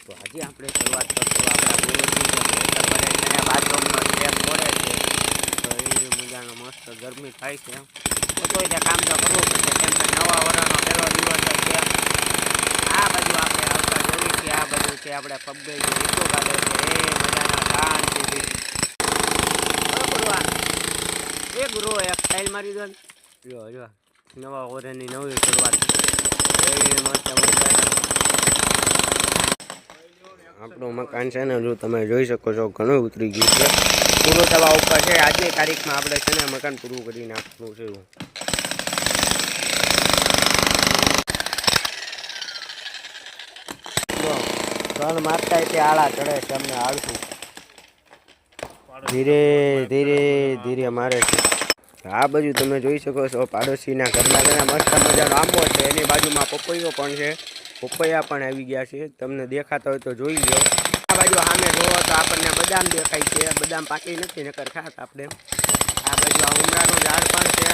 તો આજે આપણે શરૂઆત કરશું આપણા ગુરુજી બાથરૂમનો સ્ટેપ પડે છે તો એ મજાનો મસ્ત ગરમી થાય છે તો ત્યાં કામ તો કરવું પડશે કેમ કે નવા વર્ષનો પહેલો દિવસ જ છે આ બાજુ આપણે આવતા જોઈ કે આ બાજુ છે આપણે પબ્બે જે રીતો કાઢે છે એ મજાના શાંતિથી એ ગુરુ એક સ્ટાઇલ મારી દો જો જો નવા વર્ષની નવી શરૂઆત આપણું મકાન છે ને જો તમે જોઈ શકો છો ઘણું ઉતરી ગયું છે પૂરું થવા ઉપર છે આજની તારીખમાં આપણે છે ને મકાન પૂરું કરી નાખવાનું છે ધન મારતા તે આળા ચડે છે અમને આળસું ધીરે ધીરે ધીરે મારે છે આ બાજુ તમે જોઈ શકો છો પાડોશીના ઘરમાં ઘણા મસ્ત મજાનો આંબો છે એની બાજુમાં પપૈયો પણ છે પપૈયા પણ આવી ગયા છે તમને દેખાતા હોય તો જોઈ લો આ બાજુ સામે જોવો તો આપણને બદામ દેખાય છે બદામ પાકી નથી નકર ખાત આપણે આ બાજુ આ ઉમરાનું ઝાડ પણ છે